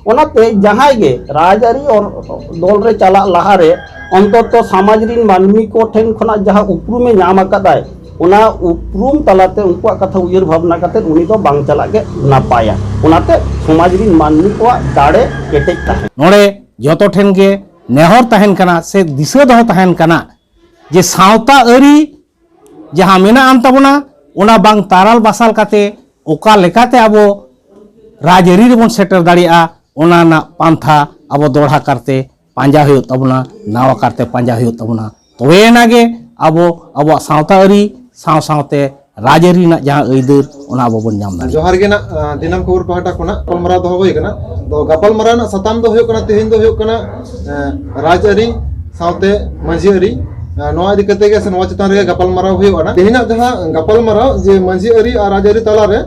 ओनाते जहां गे राजआरी और दल रे चला लहारे अंतत समाज रिन मानमी को ठेन खना जहां उपरूमे नाम अकादाय ओना उपरूम तलाते उनकुआ कथा उयर भावना करते उनी तो बांग चला के नापाया ओनाते समाज रिन मानमी को दाड़े केटेज ताहे नोड़े जतो ठेन के नेहर तहन कना से दिशा दो तहन कना जे सावता अरी जहां मेना आन तबना ओना बांग ताराल बासाल काते ओका लेकाते आबो राजआरी रेबन सेटर दाड़िया ओना ना पांथा आबो दोढ़ा करते पांजा हुयो तबना नावा करते पांजा हुयो तबना तबे नागे आबो आबो सावता अरी साव सावते राजआरी ना जहां अइदर ओना आबो बन नाम दाड़ी जोहार गे ना दिनम खबर पहाटा कोना गपलमाराव दो होय कना तो गपलमाराव ना सताम दो होय कना तेहेन दो होय कना राजआरी सावते मांझी आरी नोआ इदि कते गे से नोआ चितान रे गपलमाराव होय कना तेहेना जहां गपलमाराव जे मांझी आरी और राजआरी तला रे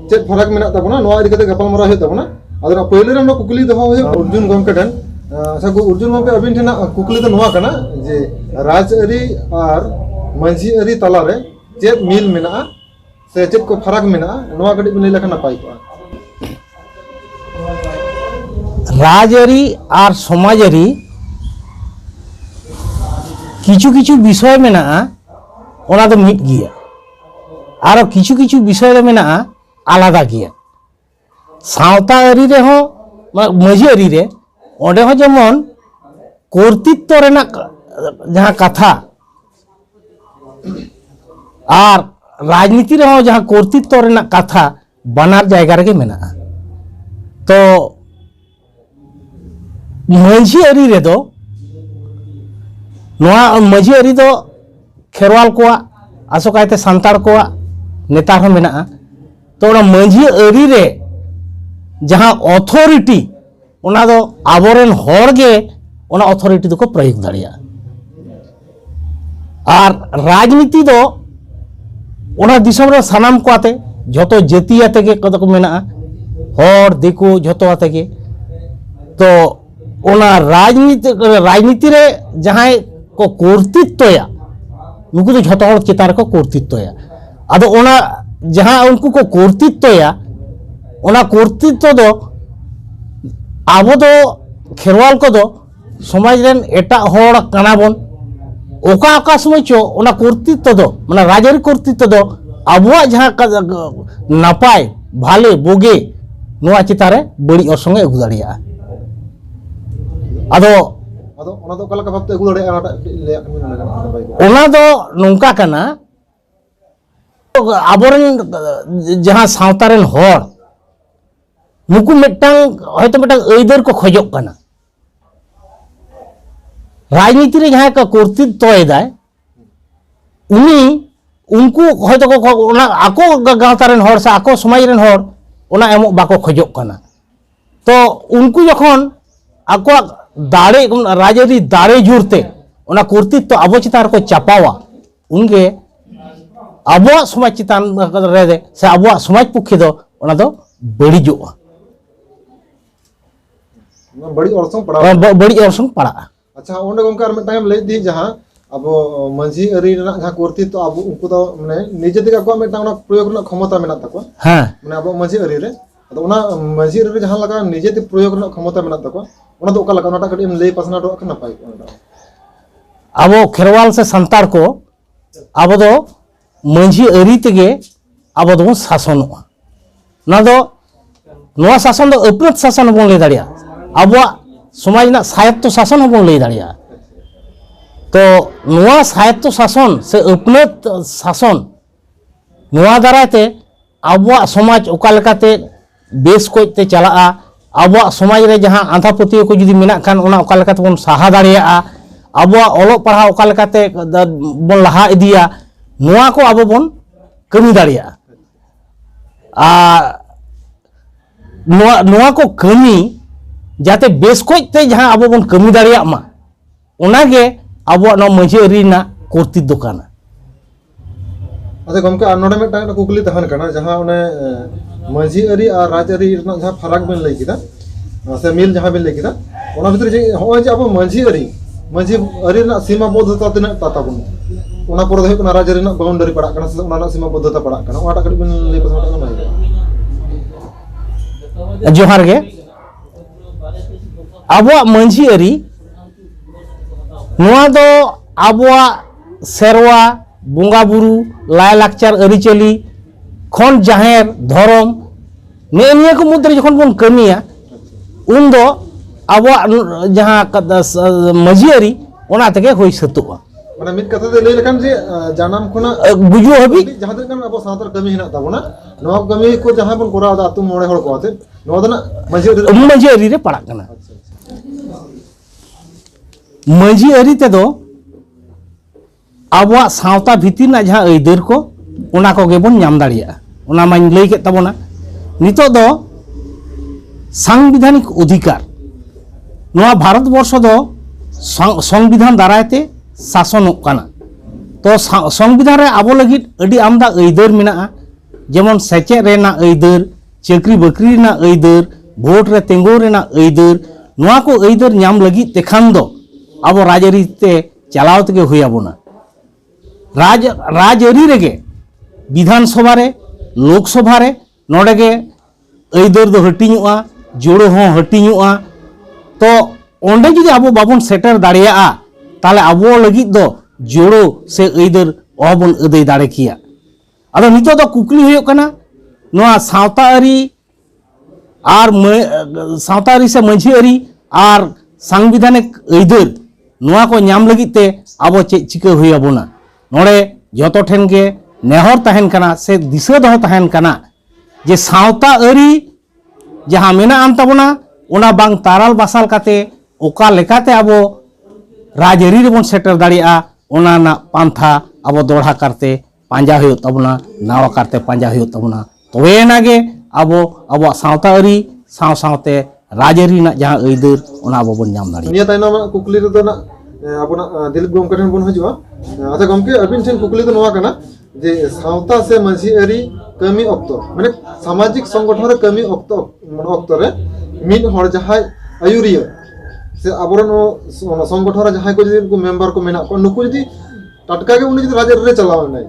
चेत फरक मेना तबना नोआ इदि कते गपलमाराव होय तबना अदर पहिले रे कुकली दो होय अर्जुन गमके ठन सागु अर्जुन गमके अबिन ठेना कुकली दो नोआ कना जे राजआरी और मांझी आरी तला रे चेत मिल मेना से चेत को फरक मेना नोआ कडी बिन लखना नापाय को राजआरी और समाजारी किछु किछु विषय मेना ओना दो मिट गिया और किछु किछु विषय मेना आलादा गिया सावता आरी रे हो मांझी आरी रे ओंडे हो जेमन कर्तृत्व रेना जहां कथा और राजनीति रे हो जहां कर्तृत्व रेना कथा बनार जायगा रे मेना तो मांझी आरी रे दो मांझी आरी दो खेरवाल को आसोकायते सांतार को नेता हो मेना तो मांझी आरी रे जहां अथॉरिटी ओना दो आबोरेन होर गे ओना अथॉरिटी दो को प्रयोग दाड़िया और राजनीति दो ओना दिसम रे सानाम को आते जतो जाति आते के कद को मेना होर देखो जतो आते के तो ओना राजनीति रे जहां को कर्तृत्वया नुकु तो झतो हर चितार को कर्तृत्वया आदो ओना जहां उनको को कर्तृत्वया ओना कर्तृत्व दो आबो दो खेरवाल को दो समाज रेन एटा होड़ कना बन ओका ओका समय चो ओना कर्तृत्व दो माने राजआरी कर्तृत्व दो आबुआ जहां नापाय भाले बोगे नोआ चितारे बड़ी और अगु दाड़िया आदो ओना दो कलका भाबते अगु दाड़िया ओना दो नोंका कना आबोरेन जहां सावतारेन होड़ नुकु मिट्टांग होयतो मिट्टांग अइदर को खोजोग कना राजनीति रे जहां का कर्तृत्व एदाय उनी उनको होयतो को ओना आको गावतारेन होड़ से आको समाज रेन होड़ ओना एमो बाको खोजोग कना तो उनको जखन आको दाड़े राजआरी दाड़े जुरते ओना कर्तृत्व आबो चितान को चापावा उनके आबो समाज चितान रे से आबो समाज पक्षे दो ओना दो बड़ीजोगा बड़ी औरसंग पड़ा अच्छा ओंडे गमकार में टाइम ले दी जहां अब मांझी आरी रना जहां कर्तृत्व तो अब उनको तो माने निजे दिगा को में टांगना प्रयोग रना क्षमता मेना तको हां माने अब मांझी आरी रे तो ओना मांझी आरी जहां लगा निजे ते प्रयोग रना क्षमता मेना तको ओना तो ओका लगा ओना कडी ले पासना दो ना पाई अब खेरवाल से संतार को अब दो मांझी आरी तेगे अब दो शासन ना दो नोआ शासन दो अपराध शासन बोन ले दाड़िया अब समाज ना साहित्य शासन बन लई दाड़िया तो नोआ साहित्य शासन से अपराध शासन नोआ दारायते अब समाज ओका लेकाते बेस कोते चला अब समाज रे जहां आंधा पतियो को जुदी मेना खान ओना ओका लेकाते बन साहा दाड़िया अब ओलो पढ़ा ओका लेकाते बन लहा इदिया नोआ को अब बन कमी दाड़िया नोआ को कमी जाते बेस कोते जहां अब बन कमी दाड़िया मा ओनागे अब मांझी आरी ना कर्तृत्व काना अच्छा गमके आर नोडे मेटा कुकली तहन कना जहां ओने मांझी आरी और राजआरी रना जहां फरक बिन लई किदा से मिल जहां बिन लई किदा ओना भीतर जे होय जे अब मांझी आरी ना सीमा बद्धता तना ताताबुन ओना पर दे राजआरी ना बाउंड्री पड़ा कना से ओना सीमा बद्धता पड़ा कना ओटा कडी बिन लई पसमटा ना जोहार गे abuak manji ari noa do abuak serwa bunga buru lai lakchar ari chali khon jaher dhorom niya ko mudre jokhon bon kamiya undo abuak jaha manji ari ona tege hoi satuwa মানে meet কথা তে লই লেখান যে Janam Khana guju habi jaha tin kan abo saantar kami hina tabona no kami ko jaha bon kora da atu mone hor ko ate no dana manji ari re parak kana manji ari te do abuak sauta bhitir na jaha aidar ko ona ko ge bon nyam dariya ona main lei ke tabona nito do সাংবিধানিক অধিকার নোয়া ভারতবর্ষ দো সংবিধান দারায়তে শাসনক কানা তো সংবিধান রে আবো লাগিত আডি আমদা আইদার মেনা যেমন সেচে রেনা আইদার চাকরি বাকরি রেনা আইদার ভোট রে তেঙ্গো রেনা আইদার নোয়া কো আইদার নাম লাগিত তেখান দো আবো রাজআরিতে চালাও থেকে হইয়াবো না রাজআরি রেগে বিধানসভা রে লোকসভা রে নডেগে আইদার দো হটিñuआ जोड़ो हों हटिñuआ तो ओंडे जुदी आबो बाबन सेटर दाड़िया ताले आबो लगित दो जोड़ो से आइदर अबन अदै दाड़े किया आदो नितो दो कुकली हुयो कना नोआ सावताआरी आर सावताआरी से मंझी आरी आर सांविधानिक आइदर नोआ को नाम लगित ते आबो चे चिका हुयाबोना नोडे जतो ठेन के नेहर तहन कना से दिशा दो तहन कना जे सावताआरी जहाँ मेना आन तबना ओना बांग ताराल बासाल काते ओका लेकाते आबो राजआरी रेबन सेटर दाड़िया ओना ना पांथा आबो दोढ़ा करते पांजा हुयो तबना नावा करते पांजा हुयो तबना तबे नागे आबो आबो सावताआरी साव सावते राजआरी ना जहाँ आइदर ओना आबो बन नाम दाड़िया निया ताइना कुकली रे ना आपना दिलीप गमके ठन बन हजुआ अच्छा गमके अबिन ठन कुकली तो नवा कना जे सावता से मंझी आरी कमी अक्तो माने सामाजिक संगठन रे कमी अक्तो मन अक्तो रे मिन हर जहाय आयुरिया से आबरन संगठन रे जहाय को जदि को मेंबर को मेना को नुकु जदि टटका के उनी जदि राजर रे चलाव नै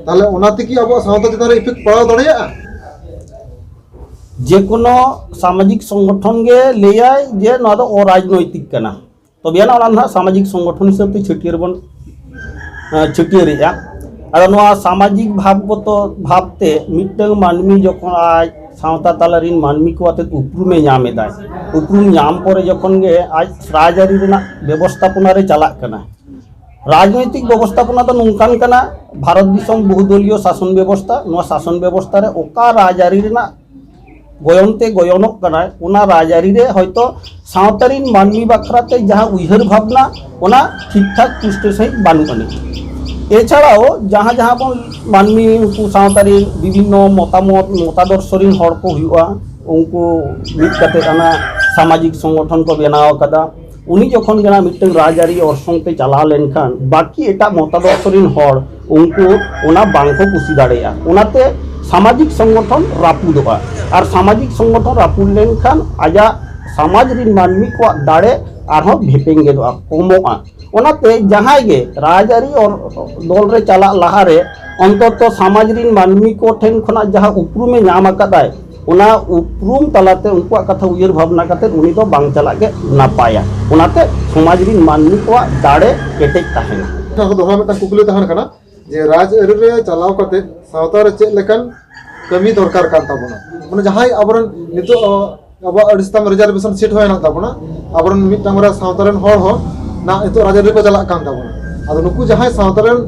ताले ओनाते की अब सावता चिता रे इफेक्ट पड़ा दड़िया जे कोनो सामाजिक संगठन गे लेयाय जे न दो अराजनैतिक कना तो बियाना ओना सामाजिक संगठन हिसाब ते छटियर बन छटियरिया और नोआ सामाजिक भावते मिटंग मानमी जखन आज सावता तालारिन मानमी को आते उपरुमे नामेदा उपरुम नाम परे जखन गे आज राजआरी रेना व्यवस्थापना रे चालाक कना राजनैतिक व्यवस्थापना तो नोंकान कना भारत दिसम बहुदलीय शासन व्यवस्था नोआ शासन व्यवस्था रे ओका राजआरी रेना गोयनते गोयनक कना ओना राजआरी रे हयतो सावतारिन मानमी बाखराते जहाँ उइहर भावना ओना ठीक ठाक पुष्टि सहित बानुआनी এছাড়াও जहाँ जहाँ बन मानमी उनको सावतारी विभिन्न मतादर्शरीन हर को हुआ उनको मिट कते कना सामाजिक संगठन को बनाव कदा उनी जखन गना मिटन राजआरी अरसंगते चला लेनखान बाकी एटा मतादर्शरीन हर उनको ओना बांको कुसी दाड़ेया ओनाते सामाजिक संगठन रापुदोआ और सामाजिक संगठन रापुद लेनखान आजा समाज रिन मानमी को दाड़े आरहों भेपेंगे दोआ कमोआ ओनाते जहाँ गे राजआरी और दल रे चला लहारे अंतत समाज रिन मानमी को ठेन खना जहाँ उपरुमे नाम अकादाय ओना उपरुम तलाते उनकुआ कथा उयर भावना काते उनी तो बांग चला गे नापाया ओनाते समाज रिन मानमी को दाड़े केटेज ताहेना को दोहा मेटा कुकली तहन कना जे राजआरी रे चलाव काते सावता रे चेक लेकन कमी दरकार कान ताबोना माने जहाँ आबरन नितो अब अडिस्ताम रिजर्वेशन सीट होय ना ताबोना आबरन मिटामरा सावतारन हर हो ना इतो राजआरी को चला कान ताबोना आदो नुकु जहां सावतारन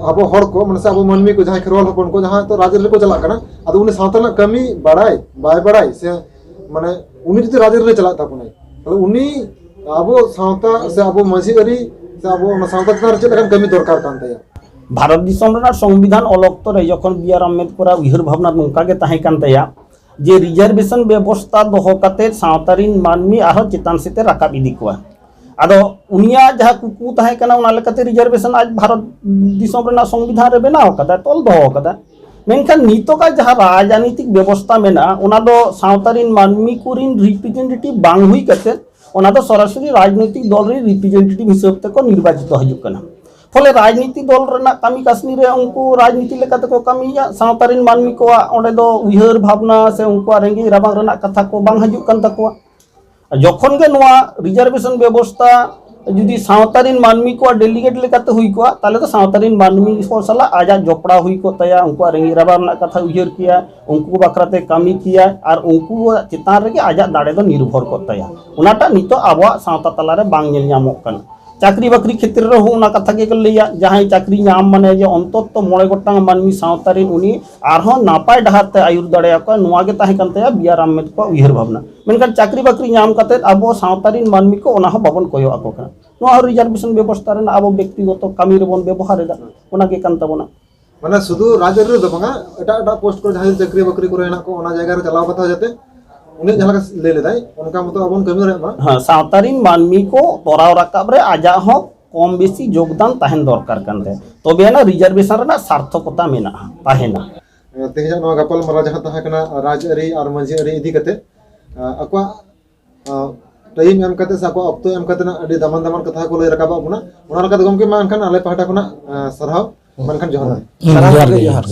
अब हर को माने से अब मनमी को जहां खरवाल हपन को जहां तो राजआरी को चला कना आदो उनी सावतारन कमी बाड़ाय बाय बाड़ाय से माने उनी जति राजआरी रे चला ताबोना तले उनी अब सावता से अब मंझी आरी से अब सावता रे चला कमी दरकार कान ताया भारत दिसम रेना संविधान अलक्तो रे जखन बीआर आम्बेडकर उइहर भावना नोंका गे ताहे कान ताया जे रिजर्वेशन व्यवस्था दोहो काते सावतारिन मानमी आरो चितान सेते राकाब इदी कोआ आदो उनिया जहाँ कुकू ताहे कना उना लेकाते रिजर्वेशन आज भारत दिसम रेना संविधान रे बनाव कदा तोल दोहो कदा मेनखान नितोका जहाँ राजनीतिक व्यवस्था मेना उना दो सावतारिन मानमी कुरिन रिप्रेजेंटेटिव बांग हुई काते उना दो सरासरि राजनीतिक दल रे रिप्रेजेंटेटिव हिसाब ते को निर्वाचित हजु कना फले राजनीति दल रेना कामी कासनी रे उनको राजनीति लेकाते को कामिया सावतारिन मानमी को ओंडे दो उइहर भावना से उनको रेंगे राबांग रेना कथा को बांग हजु कन तकोआ जखन के नोआ रिजर्वेशन व्यवस्था जुदी सावतारीन मानमी को डेलीगेट लेकाते हुई को ताले तो सावतारीन मानमी को सला आजा जोपड़ा हुई को तया उनको रेंगी राबा रना कथा उयहर किया उनको बाखराते कामी किया और उनको चितान रे आजा दाड़े दो निर्भर को तया उनाटा नितो आबो सावता तलारे बांग नेल ᱧᱟᱢᱚᱜ ᱠᱟᱱᱟ चाकरी बाकरी क्षेत्र रे हो उना कथा के लैया जहां चाकरी नाम माने जे अंतत 9 गोटांग मानमी सावतारीन उनी आरहो नापाय डहारते आयुर दाड़ेया को नुआ गे ताहे कान तया बियार आहमेद को उयहर भावना मेनखान चाकरी बाकरी नाम कते आबो सावतारीन मानमी को उना हो बाबन कोयो आको kana नुआ रिजर्वेशन व्यवस्था रे आबो व्यक्तिगत कामी रे बन व्यवहार दा उना के कान ताबोना माने शुद्ध राजआरी दो बंगा एटा पोस्ट को जहां चाकरी बाकरी करे ना को ओना जगह रे चलाव कथा जाते उन्हें जहां ले लेदाय उनका मतलब अबन कमी रे बा हां सावतारीन मानमी को तोराव राकाब रे आजा हो कम बेसी योगदान ताहेन दरकार कानते तबे ना रिजर्वेशन रे सार्थकता मेना ताहेना तेजा नो गपल मरा जहां ताहा कना राजआरी और मंझिआरी इदी कते अक्वा टाइम एम कते सा को अक्तो एम कते ना अडी दमन दमन कथा को ले रकाबा बुना ओना रका गमके मा अनखान आले पहाटा खुना सरहाव मनखान जोहार जोहार।